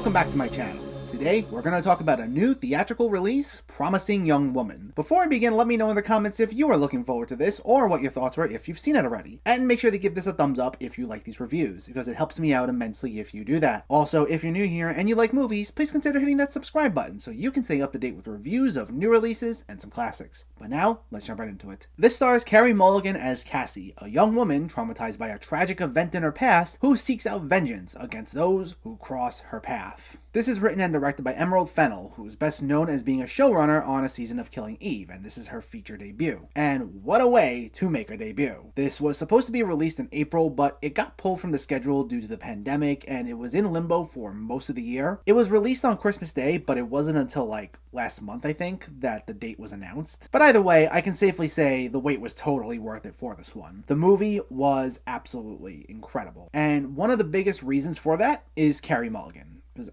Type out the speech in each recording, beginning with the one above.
Welcome back to my channel. Today, we're going to talk about a new theatrical release, Promising Young Woman. Before I begin, let me know in the comments if you are looking forward to this or what your thoughts were if you've seen it already. And make sure to give this a thumbs up if you like these reviews, because it helps me out immensely if you do that. Also, if you're new here and you like movies, please consider hitting that subscribe button so you can stay up to date with reviews of new releases and some classics. But now, let's jump right into it. This stars Carey Mulligan as Cassie, a young woman traumatized by a tragic event in her past who seeks out vengeance against those who cross her path. This is written and directed by Emerald Fennell, who is best known as being a showrunner on a season of Killing Eve, and this is her feature debut. And what a way to make a debut. This was supposed to be released in April, but it got pulled from the schedule due to the pandemic, and it was in limbo for most of the year. It was released on Christmas Day, but it wasn't until last month, I think, that the date was announced. But either way, I can safely say the wait was totally worth it for this one. The movie was absolutely incredible. And one of the biggest reasons for that is Carey Mulligan. Because,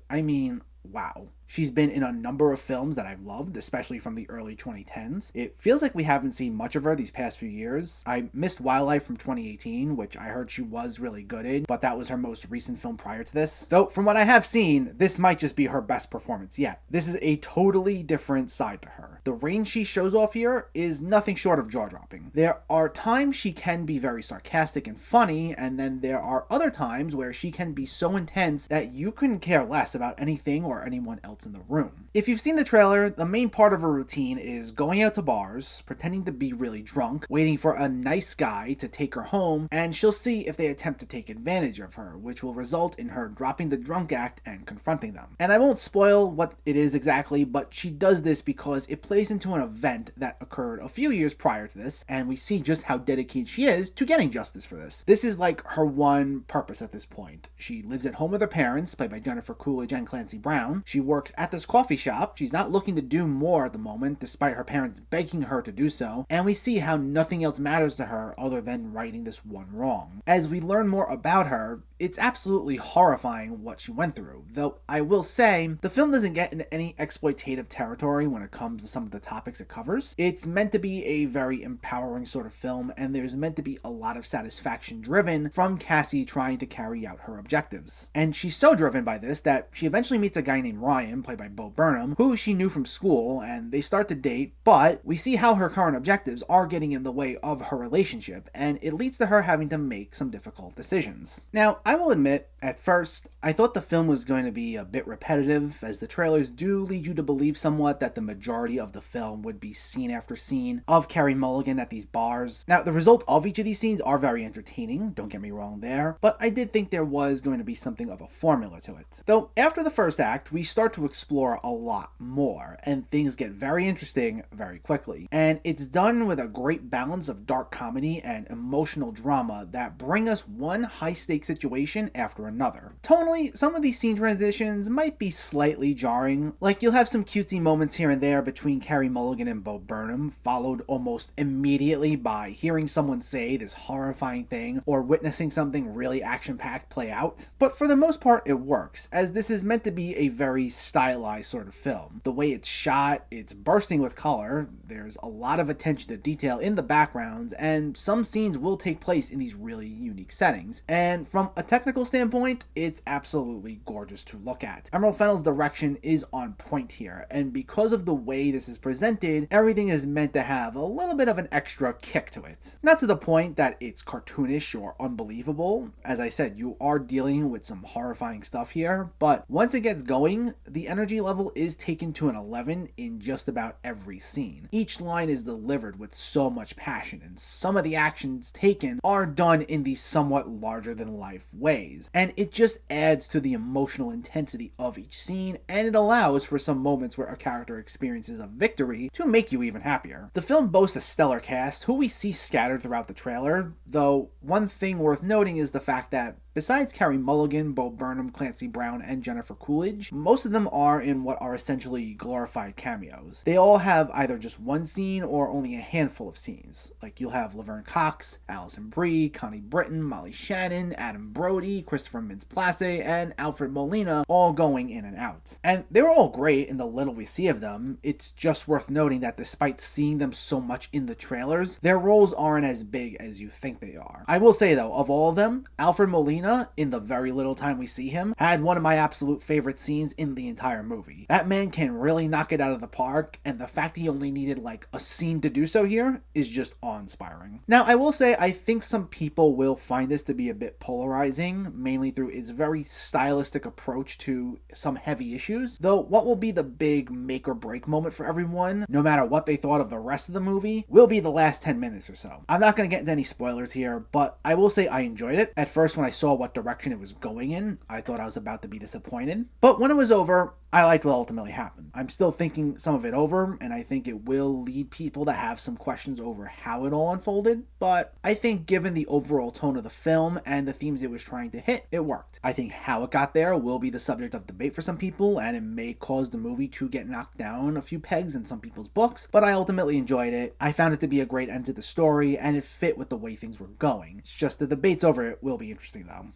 wow. She's been in a number of films that I've loved, especially from the early 2010s. It feels like we haven't seen much of her these past few years. I missed Wildlife from 2018, which I heard she was really good in, but that was her most recent film prior to this. Though, from what I have seen, this might just be her best performance yet. This is a totally different side to her. The range she shows off here is nothing short of jaw-dropping. There are times she can be very sarcastic and funny, and then there are other times where she can be so intense that you couldn't care less about anything or anyone else in the room. If you've seen the trailer, the main part of her routine is going out to bars, pretending to be really drunk, waiting for a nice guy to take her home, and she'll see if they attempt to take advantage of her, which will result in her dropping the drunk act and confronting them. And I won't spoil what it is exactly, but she does this because it plays into an event that occurred a few years prior to this, and we see just how dedicated she is to getting justice for this. This is like her one purpose at this point. She lives at home with her parents, played by Jennifer Coolidge and Clancy Brown. She works at this coffee shop. She's not looking to do more at the moment, despite her parents begging her to do so, and we see how nothing else matters to her other than righting this one wrong. As we learn more about her, it's absolutely horrifying what she went through, though I will say the film doesn't get into any exploitative territory when it comes to some of the topics it covers. It's meant to be a very empowering sort of film, and there's meant to be a lot of satisfaction driven from Cassie trying to carry out her objectives. And she's so driven by this that she eventually meets a guy named Ryan, played by Bo Burnham, who she knew from school, and they start to date, but we see how her current objectives are getting in the way of her relationship, and it leads to her having to make some difficult decisions. Now, I will admit, at first, I thought the film was going to be a bit repetitive, as the trailers do lead you to believe somewhat that the majority of the film would be scene after scene of Carey Mulligan at these bars. Now, the result of each of these scenes are very entertaining, don't get me wrong there, but I did think there was going to be something of a formula to it. Though, after the first act, we start to explore a lot more, and things get very interesting very quickly. And it's done with a great balance of dark comedy and emotional drama that bring us one high-stakes situation after another. Tonally, some of these scene transitions might be slightly jarring. Like, you'll have some cutesy moments here and there between Carey Mulligan and Bo Burnham, followed almost immediately by hearing someone say this horrifying thing or witnessing something really action-packed play out. But for the most part, it works, as this is meant to be a very stylized sort of film. The way it's shot, it's bursting with color, there's a lot of attention to detail in the backgrounds, and some scenes will take place in these really unique settings. And from a technical standpoint, it's absolutely gorgeous to look at. Emerald Fennell's direction is on point here, and because of the way this is presented, everything is meant to have a little bit of an extra kick to it. Not to the point that it's cartoonish or unbelievable. As I said, you are dealing with some horrifying stuff here, but once it gets going, the energy level is taken to an 11 in just about every scene. Each line is delivered with so much passion, and some of the actions taken are done in these somewhat larger than life ways, and it just adds to the emotional intensity of each scene, and it allows for some moments where a character experiences a victory to make you even happier. The film boasts a stellar cast, who we see scattered throughout the trailer, though one thing worth noting is the fact that besides Carey Mulligan, Bo Burnham, Clancy Brown, and Jennifer Coolidge, most of them are in what are essentially glorified cameos. They all have either just one scene or only a handful of scenes. Like, you'll have Laverne Cox, Alison Brie, Connie Britton, Molly Shannon, Adam Brody, Christopher Mintz-Plasse, and Alfred Molina all going in and out. And they were all great in the little we see of them. It's just worth noting that despite seeing them so much in the trailers, their roles aren't as big as you think they are. I will say though, of all of them, Alfred Molina Molina, in the very little time we see him, had one of my absolute favorite scenes in the entire movie. That man can really knock it out of the park, and the fact he only needed like a scene to do so here is just awe-inspiring. Now, I will say I think some people will find this to be a bit polarizing, mainly through its very stylistic approach to some heavy issues, though what will be the big make or break moment for everyone, no matter what they thought of the rest of the movie, will be the last 10 minutes or so. I'm not going to get into any spoilers here, but I will say I enjoyed it. At first, when I saw what direction it was going in, I thought I was about to be disappointed, but when it was over, I liked what ultimately happened. I'm still thinking some of it over, and I think it will lead people to have some questions over how it all unfolded, but I think given the overall tone of the film and the themes it was trying to hit, it worked. I think how it got there will be the subject of debate for some people, and it may cause the movie to get knocked down a few pegs in some people's books, but I ultimately enjoyed it. I found it to be a great end to the story, and it fit with the way things were going. It's just the debates over it will be interesting though.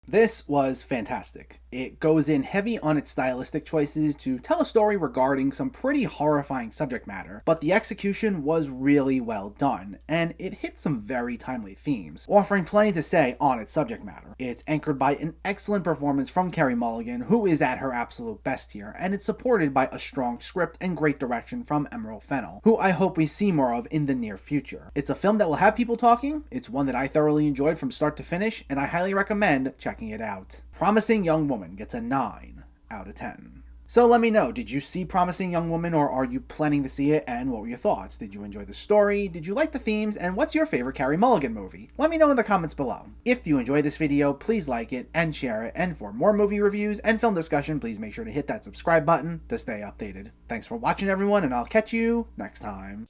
This was fantastic. It goes in heavy on its stylistic choices to tell a story regarding some pretty horrifying subject matter, but the execution was really well done, and it hit some very timely themes, offering plenty to say on its subject matter. It's anchored by an excellent performance from Carey Mulligan, who is at her absolute best here, and it's supported by a strong script and great direction from Emerald Fennell, who I hope we see more of in the near future. It's a film that will have people talking, it's one that I thoroughly enjoyed from start to finish, and I highly recommend checking it out. Promising Young Woman gets a 9 out of 10. So let me know, did you see Promising Young Woman, or are you planning to see it, and what were your thoughts? Did you enjoy the story? Did you like the themes? And what's your favorite Carey Mulligan movie? Let me know in the comments below. If you enjoyed this video, please like it and share it, and for more movie reviews and film discussion, please make sure to hit that subscribe button to stay updated. Thanks for watching everyone, and I'll catch you next time.